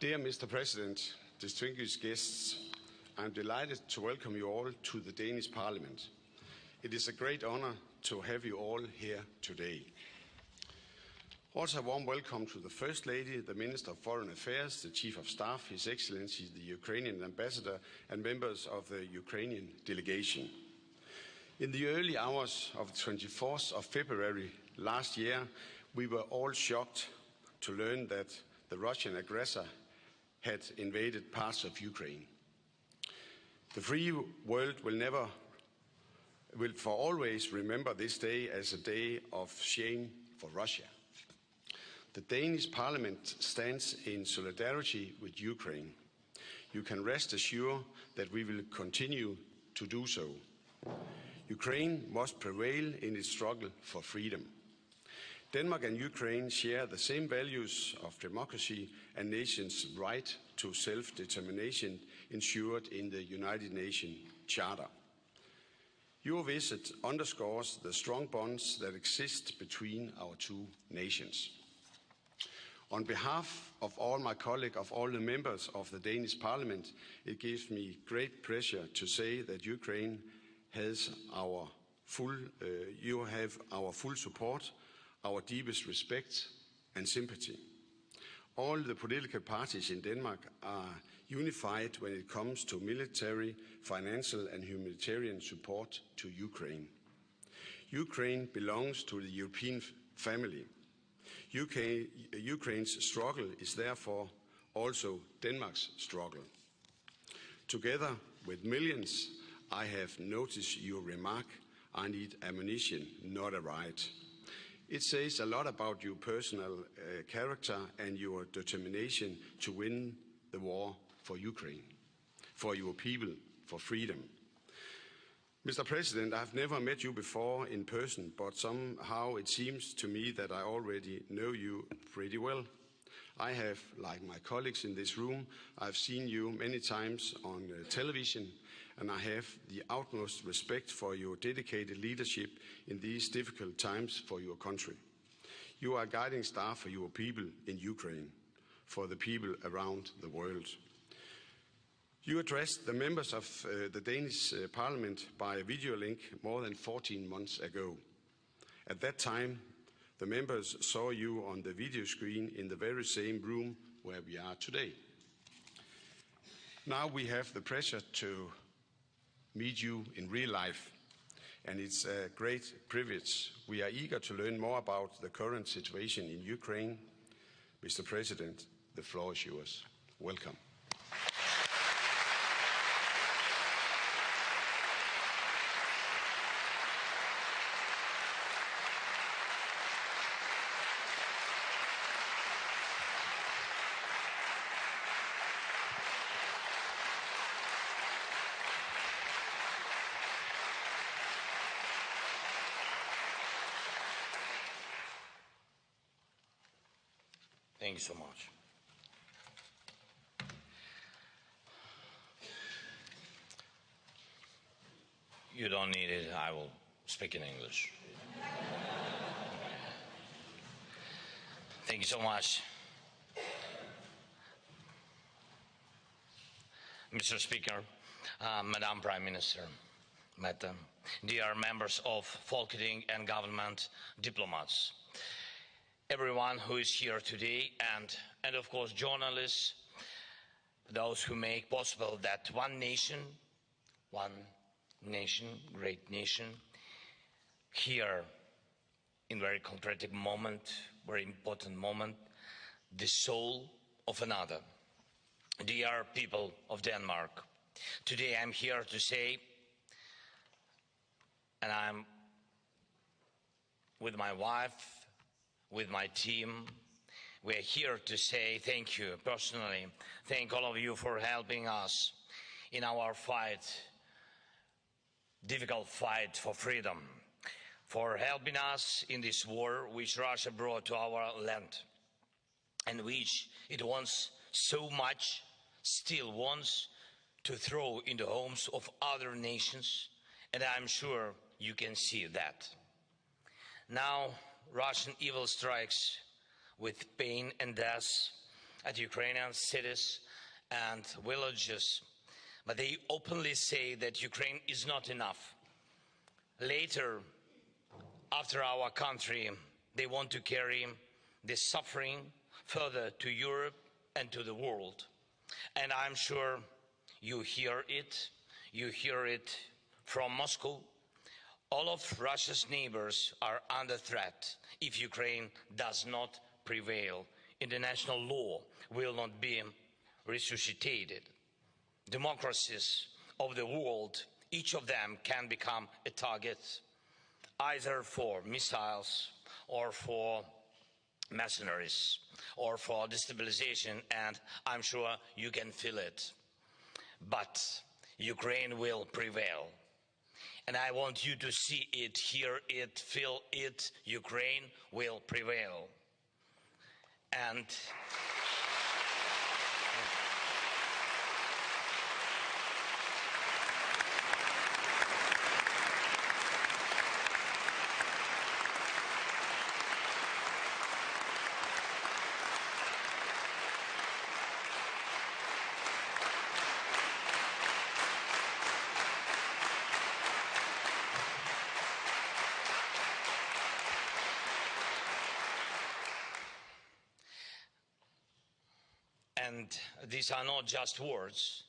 Dear Mr. President, distinguished guests, I am delighted to welcome you all to the Danish Parliament. It is a great honor to have you all here today. Also a warm welcome to the First Lady, the Minister of Foreign Affairs, the Chief of Staff, His Excellency the Ukrainian Ambassador, and members of the Ukrainian delegation. In the early hours of the 24th of February last year, we were all shocked to learn that the Russian aggressor had invaded parts of Ukraine. The free world will for always remember this day as a day of shame for Russia. The Danish Parliament stands in solidarity with Ukraine. You can rest assured that we will continue to do so. Ukraine must prevail in its struggle for freedom. Denmark and Ukraine share the same values of democracy and nations' right to self-determination ensured in the United Nations Charter. Your visit underscores the strong bonds that exist between our two nations. On behalf of all my colleagues, of all the members of the Danish Parliament, it gives me great pleasure to say that Ukraine has you have our full support, our deepest respect and sympathy. All the political parties in Denmark are unified when it comes to military, financial and humanitarian support to Ukraine. Ukraine belongs to the European family. Ukraine's struggle is therefore also Denmark's struggle. Together with millions, I have noticed your remark, I need ammunition, not a riot. It says a lot about your personal character and your determination to win the war for Ukraine, for your people, for freedom. Mr. President, I've never met you before in person, but somehow it seems to me that I already know you pretty well. I have, like my colleagues in this room, I've seen you many times on television, and I have the utmost respect for your dedicated leadership in these difficult times for your country. You are a guiding star for your people in Ukraine, for the people around the world. You addressed the members of the Danish Parliament by a video link more than 14 months ago. At that time, the members saw you on the video screen in the very same room where we are today. Now we have the pleasure to meet you in real life, and it's a great privilege. We are eager to learn more about the current situation in Ukraine. Mr. President, the floor is yours. Welcome. Thank you so much. You don't need it, I will speak in English. Thank you so much. Mr. Speaker, Madam Prime Minister, Madam, dear members of Folketing and government diplomats, everyone who is here today, and of course journalists, those who make possible that one nation, great nation, here in very concrete moment, very important moment, the soul of another. Dear people of Denmark, today I'm here to say, and I'm with my wife, with my team, we're here to say thank you personally. Thank all of you for helping us in our fight, difficult fight for freedom, for helping us in this war which Russia brought to our land, and which it wants so much, still wants to throw in the homes of other nations, and I'm sure you can see that. Now, Russian evil strikes with pain and death at Ukrainian cities and villages, but they openly say that Ukraine is not enough. Later, after our country, they want to carry the suffering further to Europe and to the world. And I'm sure you hear it from Moscow. All of Russia's neighbors are under threat if Ukraine does not prevail. International law will not be resuscitated. Democracies of the world, each of them can become a target, either for missiles or for mercenaries or for destabilization, and I'm sure you can feel it. But Ukraine will prevail. And I want you to see it, hear it, feel it. Ukraine will prevail. And And these are not just words.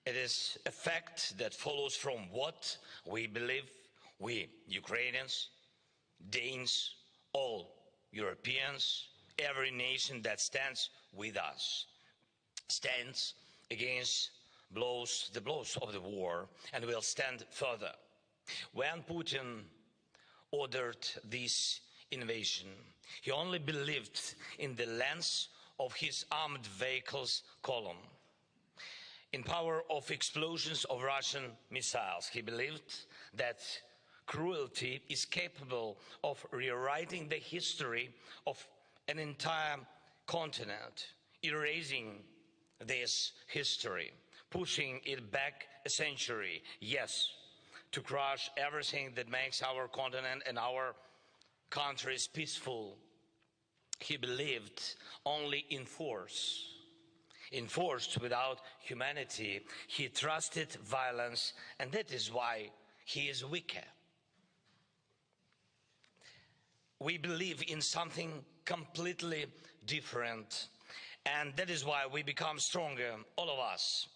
It is a fact that follows from what we believe, we Ukrainians, Danes, all Europeans, every nation that stands with us, stands against the blows of the war, and will stand further. When Putin ordered this invasion, he only believed in the length of his armed vehicles column, in power of explosions of Russian missiles. He believed that cruelty is capable of rewriting the history of an entire continent, erasing this history, pushing it back a century, yes, to crush everything that makes our continent and our countries peaceful. He believed only in force. In force without humanity. He trusted violence, and that is why he is weaker. We believe in something completely different, and that is why we become stronger, all of us,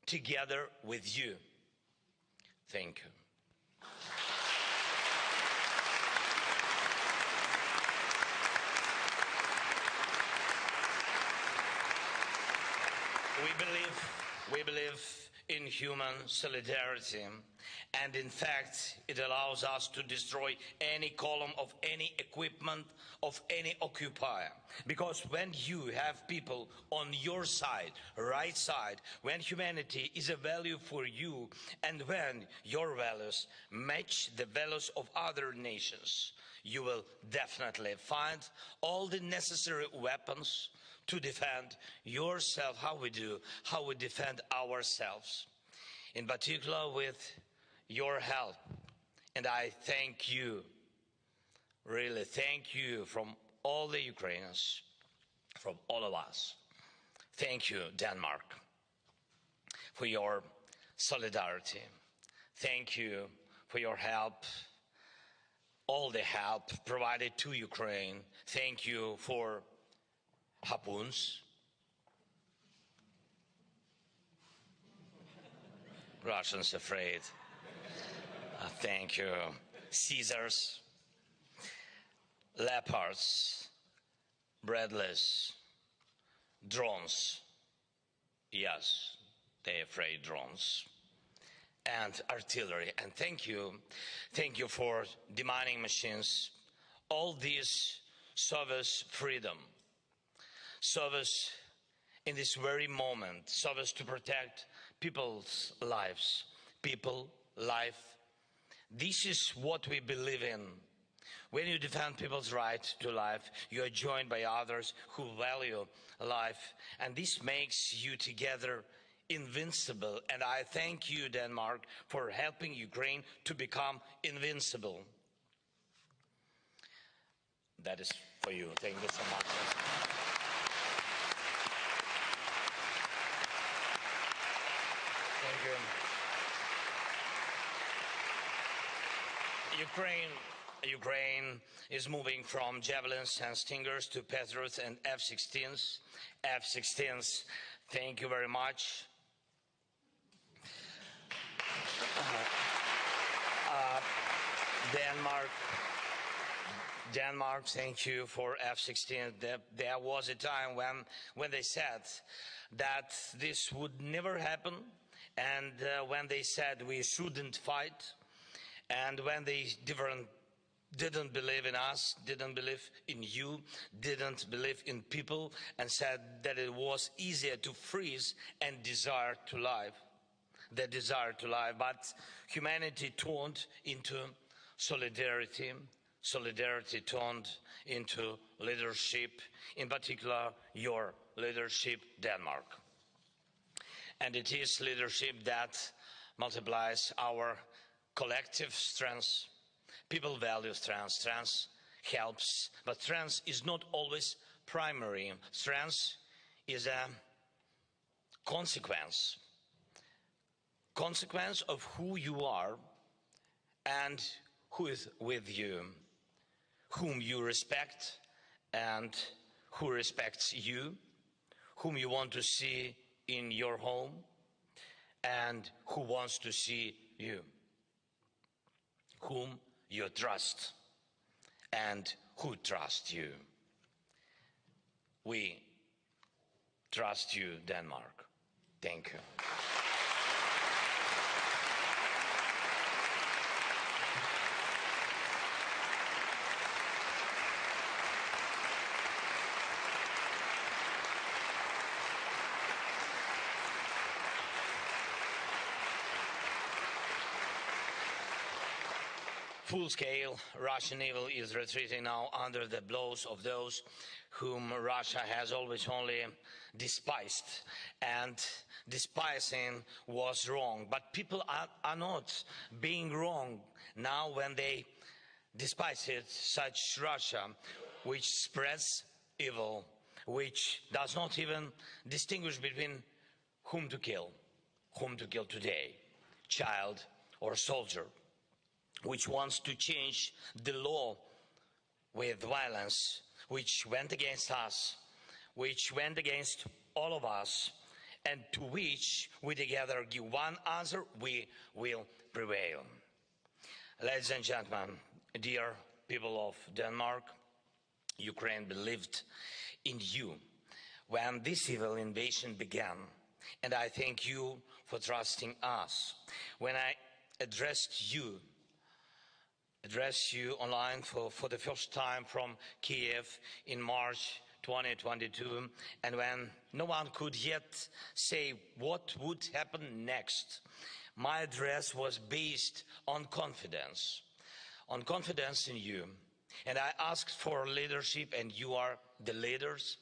together with you. Thank you. We believe in human solidarity, and in fact it allows us to destroy any column of any equipment of any occupier, because when you have people on your side, right side, when humanity is a value for you, and when your values match the values of other nations, you will definitely find all the necessary weapons to defend yourself, how we defend ourselves, in particular with your help. And I thank you, really thank you from all the Ukrainians, from all of us. Thank you, Denmark, for your solidarity. Thank you for your help, all the help provided to Ukraine. Thank you for harpoons, Russians afraid. Thank you. Caesars, leopards, breadless, drones. Yes, they're afraid drones. And artillery. And thank you for demining machines. All these service freedom. Service in this very moment, service to protect people's lives, life. This is what we believe in. When you defend people's right to life, you are joined by others who value life, and this makes you together invincible. And I thank you, Denmark, for helping Ukraine to become invincible. That is for you. Thank you so much. Thank you. Ukraine is moving from javelins and stingers to Patriots and F-16s. F-16s, thank you very much. Denmark, thank you for F-16. There was a time when they said that this would never happen, and when they said we shouldn't fight, and when they didn't believe in us, didn't believe in you, didn't believe in people, and said that it was easier to freeze and desire to live. The desire to live, but humanity turned into solidarity. Solidarity turned into leadership, in particular your leadership, Denmark. And it is leadership that multiplies our collective strength. People value strength. Strength helps, but strength is not always primary. Strength is a consequence of who you are and who is with you, whom you respect and who respects you, whom you want to see in your home and who wants to see you, whom you trust and who trusts you. We trust you, Denmark. Thank you. Full-scale Russian evil is retreating now under the blows of those whom Russia has always only despised, and despising was wrong. But people are not being wrong now when they despise it, such Russia, which spreads evil, which does not even distinguish between whom to kill today, child or soldier, which wants to change the law with violence, which went against us, which went against all of us, and to which we together give one answer: we will prevail. Ladies and gentlemen, dear people of Denmark, Ukraine believed in you when this evil invasion began, and I thank you for trusting us. When I address you online for the first time from Kiev in March 2022, and when no one could yet say what would happen next, my address was based on confidence in you. And I asked for leadership, and you are the leaders.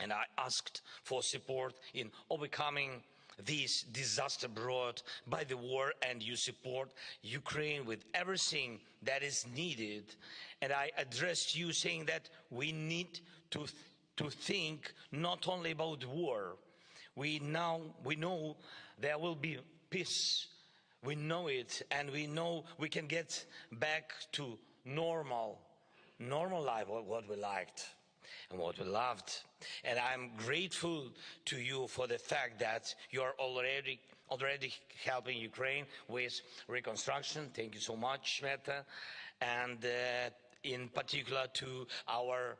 And I asked for support in overcoming this disaster brought by the war, and you support Ukraine with everything that is needed. And I addressed you saying that we need to think not only about war. We know there will be peace. We know it, and we know we can get back to normal life, what we liked and what we loved. And I'm grateful to you for the fact that you are already helping Ukraine with reconstruction. Thank you so much, Meta. And in particular to our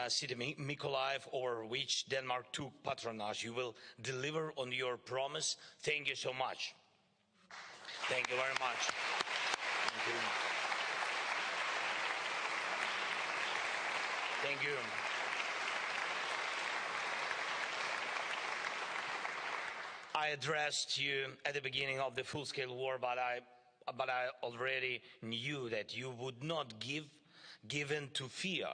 city Mykolaiv, over which Denmark took patronage. You will deliver on your promise. Thank you so much. Thank you very much. Thank you. Thank you. I addressed you at the beginning of the full-scale war, but I already knew that you would not give in to fear,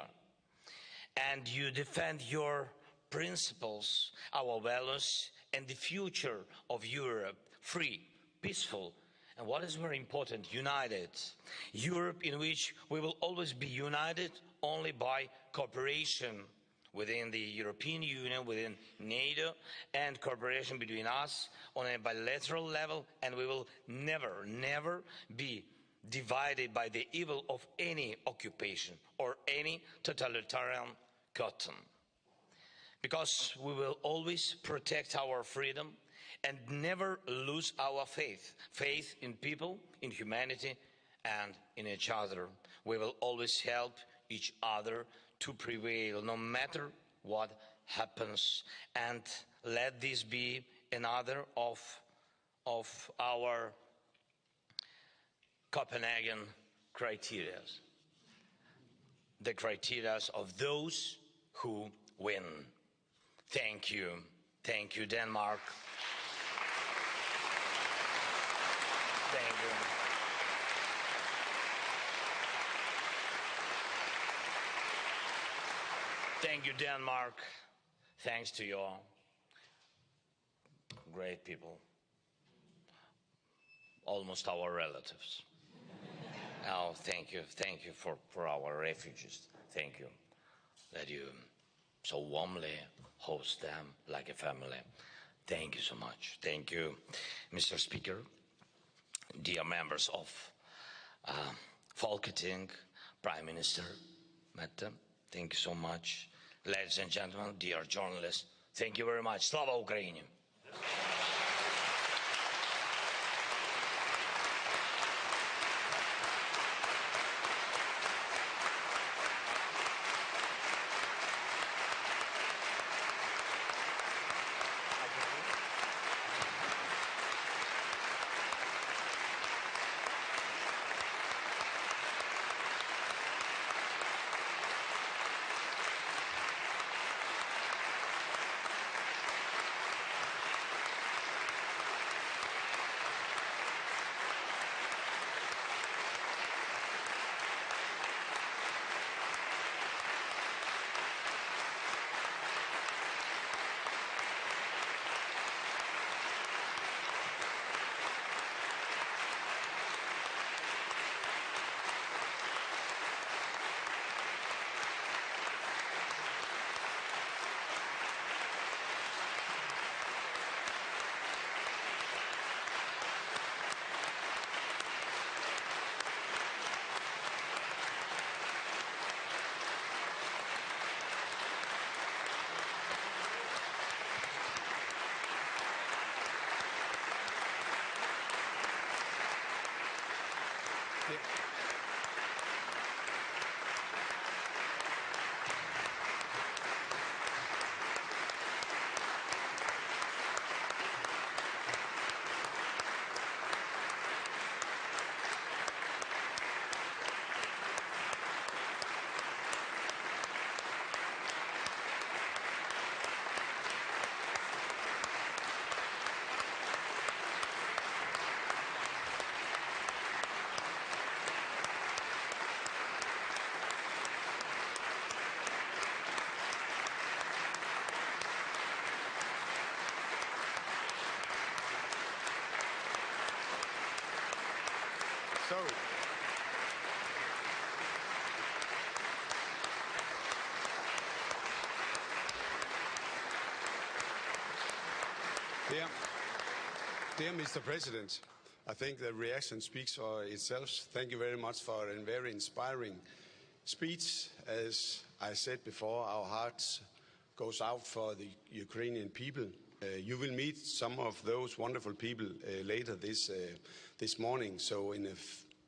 and you defend your principles, our values, and the future of Europe, free, peaceful, and what is very important, united. Europe in which we will always be united only by cooperation within the European Union, within NATO, and cooperation between us on a bilateral level, and we will never be divided by the evil of any occupation or any totalitarian custom. Because we will always protect our freedom and never lose our faith in people, in humanity, and in each other. We will always help each other to prevail, no matter what happens. And let this be another of our Copenhagen criteria, the criteria of those who win. Thank you, Denmark. Thank you. Thank you, Denmark. Thanks to your great people, almost our relatives. Oh, thank you for our refugees. Thank you that you so warmly host them like a family. Thank you so much. Thank you, Mr. Speaker, dear members of Folketing, Prime Minister Mette. Thank you so much. ladies and gentlemen, dear journalists, thank you very much. Slava Ukraini! So, dear Mr. President, I think the reaction speaks for itself. Thank you very much for a very inspiring speech. As I said before, our hearts goes out for the Ukrainian people. You will meet some of those wonderful people later this morning. So in a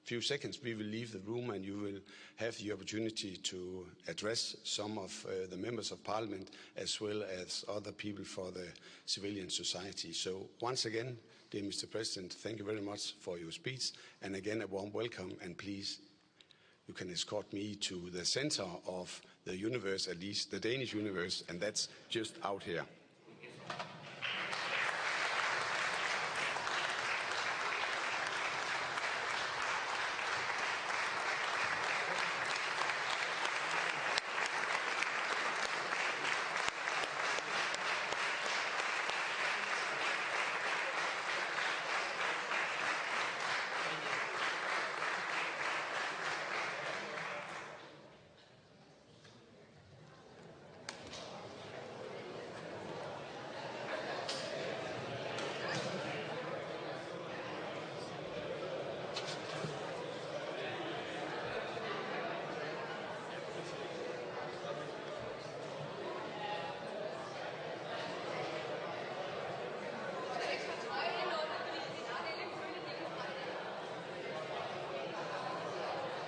few seconds we will leave the room and you will have the opportunity to address some of the members of parliament as well as other people for the civilian society. So once again, dear Mr. President, thank you very much for your speech, and again a warm welcome, and please you can escort me to the center of the universe, at least the Danish universe, and that's just out here.